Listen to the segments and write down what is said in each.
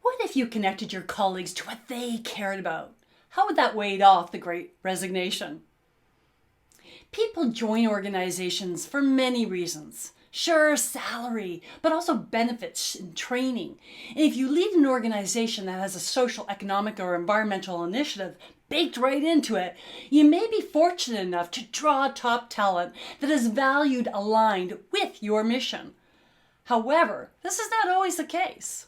What if you connected your colleagues to what they cared about? How would that ward off the great resignation? People join organizations for many reasons. Sure, salary, but also benefits and training. And if you lead an organization that has a social, economic, or environmental initiative baked right into it, you may be fortunate enough to draw top talent that is valued aligned with your mission. However, this is not always the case.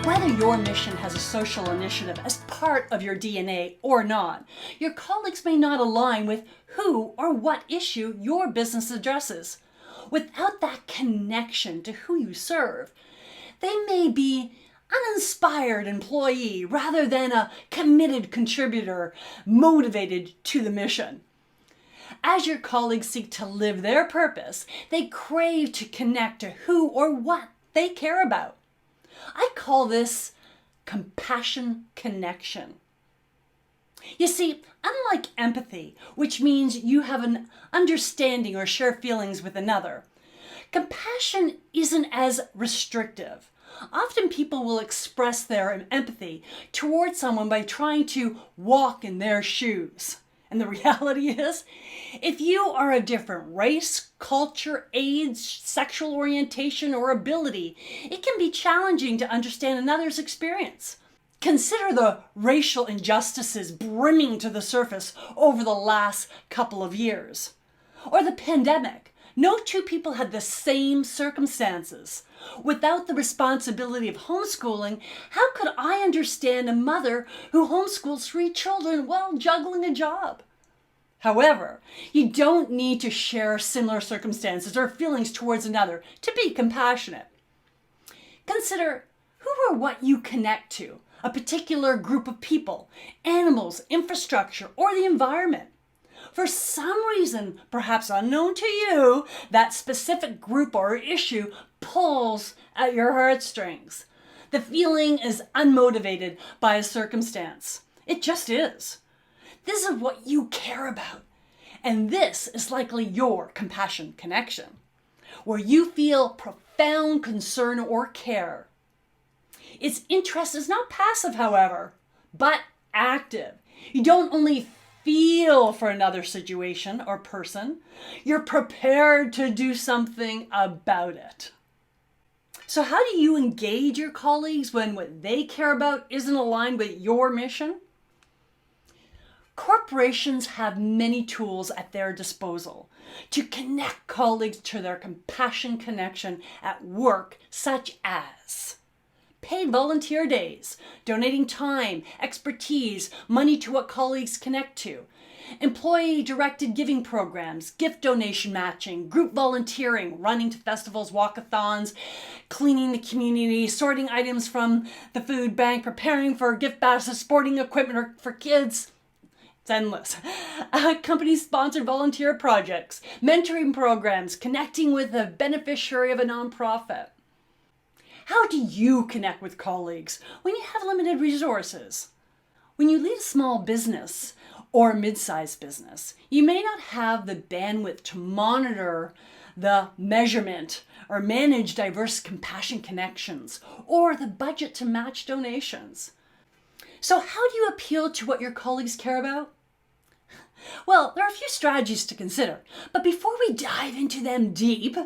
Whether your mission has a social initiative as part of your DNA or not, your colleagues may not align with who or what issue your business addresses. Without that connection to who you serve, they may be an uninspired employee rather than a committed contributor motivated to the mission. As your colleagues seek to live their purpose, they crave to connect to who or what they care about. I call this compassion connection. You see, unlike empathy, which means you have an understanding or share feelings with another, compassion isn't as restrictive. Often people will express their empathy towards someone by trying to walk in their shoes. And the reality is, if you are a different race, culture, age, sexual orientation, or ability, it can be challenging to understand another's experience. Consider the racial injustices brimming to the surface over the last couple of years. Or the pandemic. No two people had the same circumstances. Without the responsibility of homeschooling, how could I understand a mother who homeschools 3 children while juggling a job? However, you don't need to share similar circumstances or feelings towards another to be compassionate. Consider who or what you connect to, a particular group of people, animals, infrastructure, or the environment. For some reason, perhaps unknown to you, that specific group or issue pulls at your heartstrings. The feeling is unmotivated by a circumstance. It just is. This is what you care about. And this is likely your compassion connection, where you feel profound concern or care. Its interest is not passive, however, but active. You don't only feel for another situation or person, you're prepared to do something about it. So how do you engage your colleagues when what they care about isn't aligned with your mission? Corporations have many tools at their disposal to connect colleagues to their compassion connection at work, such as paid volunteer days, donating time, expertise, money to what colleagues connect to, employee-directed giving programs, gift donation matching, group volunteering, running to festivals, walkathons, cleaning the community, sorting items from the food bank, preparing for gift baskets, sporting equipment for kids. It's endless. Company-sponsored volunteer projects, mentoring programs, connecting with a beneficiary of a nonprofit. How do you connect with colleagues when you have limited resources? When you lead a small business or a mid-sized business, you may not have the bandwidth to monitor the measurement or manage diverse compassion connections or the budget to match donations. So how do you appeal to what your colleagues care about? Well, there are a few strategies to consider, but before we dive into them deep,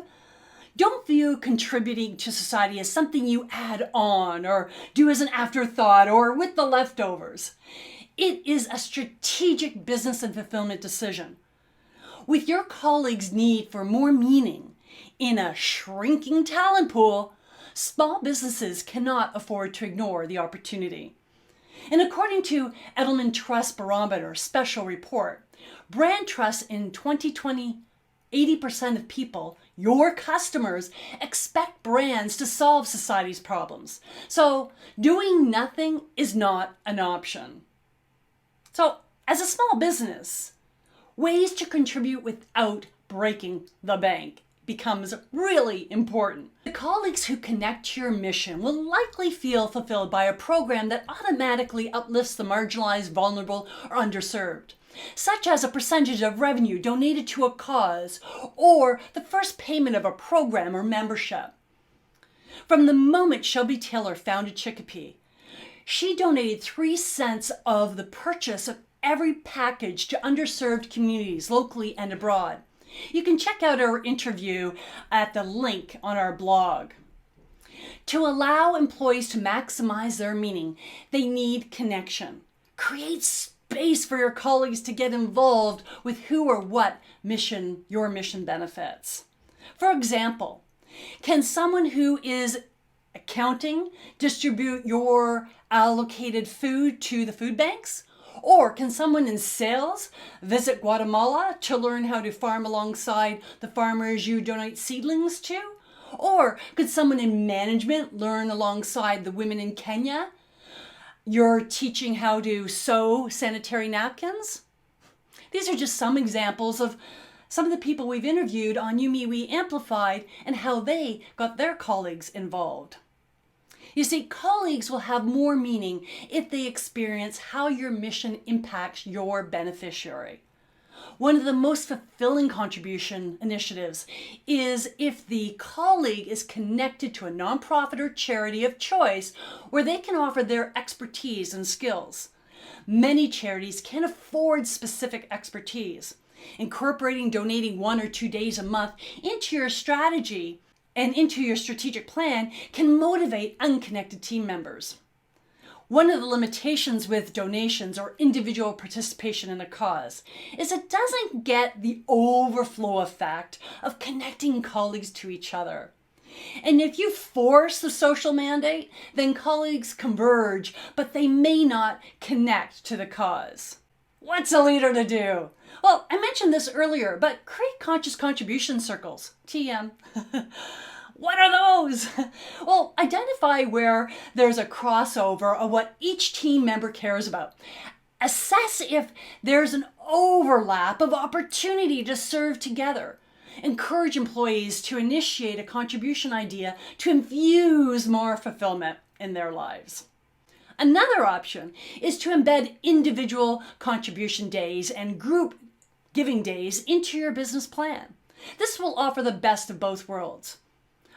don't view contributing to society as something you add on or do as an afterthought or with the leftovers. It is a strategic business and fulfillment decision. With your colleagues' need for more meaning in a shrinking talent pool, small businesses cannot afford to ignore the opportunity. And according to Edelman Trust Barometer Special Report, brand trust in 2020, 80% of people, your customers, expect brands to solve society's problems. So doing nothing is not an option. So as a small business, ways to contribute without breaking the bank. becomes really important. The colleagues who connect to your mission will likely feel fulfilled by a program that automatically uplifts the marginalized, vulnerable, or underserved, such as a percentage of revenue donated to a cause or the first payment of a program or membership. From the moment Shelby Taylor founded Chicopee, she donated 3 cents of the purchase of every package to underserved communities locally and abroad. You can check out our interview at the link on our blog. To allow employees to maximize their meaning, they need connection. Create space for your colleagues to get involved with who or what mission your mission benefits. For example, can someone who is accounting distribute your allocated food to the food banks? Or can someone in sales visit Guatemala to learn how to farm alongside the farmers you donate seedlings to? Or could someone in management learn alongside the women in Kenya you're teaching how to sew sanitary napkins? These are just some examples of some of the people we've interviewed on YouMeWe Amplified and how they got their colleagues involved. You see, colleagues will have more meaning if they experience how your mission impacts your beneficiary. One of the most fulfilling contribution initiatives is if the colleague is connected to a nonprofit or charity of choice where they can offer their expertise and skills. Many charities can afford specific expertise. Incorporating donating 1 or 2 days a month into your strategy and into your strategic plan can motivate unconnected team members. One of the limitations with donations or individual participation in a cause is it doesn't get the overflow effect of connecting colleagues to each other. And if you force the social mandate, then colleagues converge, but they may not connect to the cause. What's a leader to do? Well, I mentioned this earlier, but create conscious contribution circles, TM. What are those? Well, identify where there's a crossover of what each team member cares about. Assess if there's an overlap of opportunity to serve together. Encourage employees to initiate a contribution idea to infuse more fulfillment in their lives. Another option is to embed individual contribution days and group giving days into your business plan. This will offer the best of both worlds.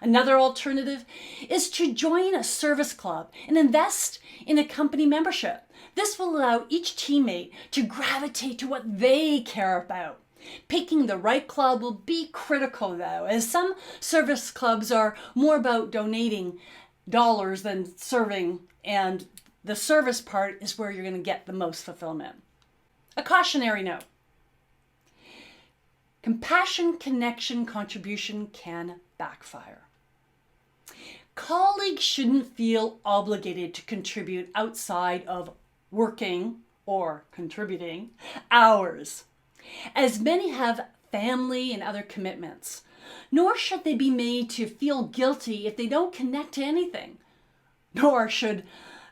Another alternative is to join a service club and invest in a company membership. This will allow each teammate to gravitate to what they care about. Picking the right club will be critical though, as some service clubs are more about donating dollars than serving, and the service part is where you're going to get the most fulfillment. A cautionary note. Compassion, connection, contribution can backfire. Colleagues shouldn't feel obligated to contribute outside of working or contributing hours, as many have family and other commitments. Nor should they be made to feel guilty if they don't connect to anything. Nor should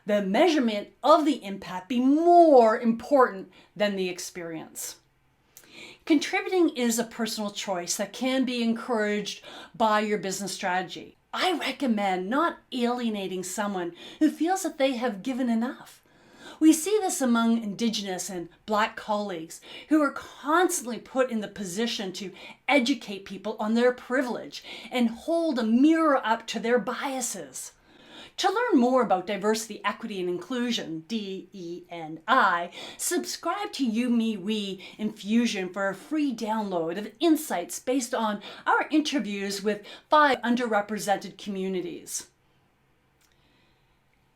the measurement of the impact be more important than the experience. Contributing is a personal choice that can be encouraged by your business strategy. I recommend not alienating someone who feels that they have given enough. We see this among Indigenous and Black colleagues who are constantly put in the position to educate people on their privilege and hold a mirror up to their biases. To learn more about diversity, equity, and inclusion, DE&I, subscribe to YouMeWe Infusion for a free download of insights based on our interviews with 5 underrepresented communities.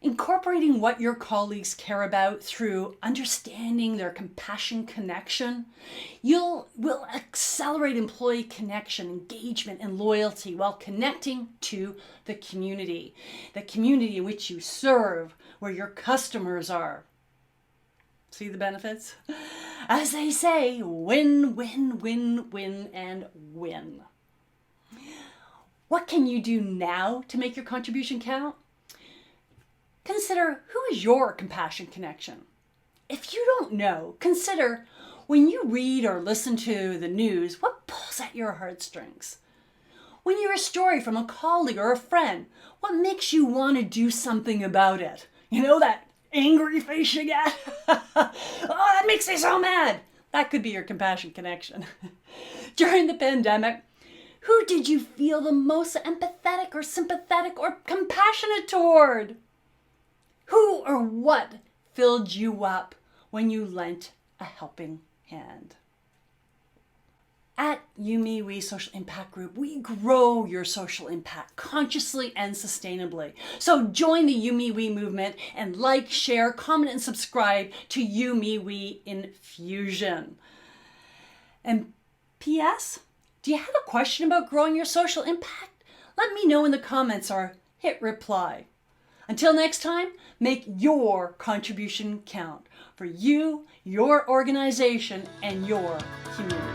Incorporating what your colleagues care about through understanding their compassion connection, will accelerate employee connection, engagement, and loyalty while connecting to the community in which you serve, where your customers are. See the benefits? As they say, win, win, win, win, and win. What can you do now to make your contribution count? Consider, who is your compassion connection? If you don't know, consider, when you read or listen to the news, what pulls at your heartstrings? When you hear a story from a colleague or a friend, what makes you want to do something about it? You know that angry face you get? Oh, that makes me so mad. That could be your compassion connection. During the pandemic, who did you feel the most empathetic or sympathetic or compassionate toward? Who or what filled you up when you lent a helping hand? At YouMeWe Social Impact Group, we grow your social impact consciously and sustainably. So join the YouMeWe movement and like, share, comment, and subscribe to YouMeWe Infusion. And P.S., do you have a question about growing your social impact? Let me know in the comments or hit reply. Until next time, make your contribution count for you, your organization, and your community.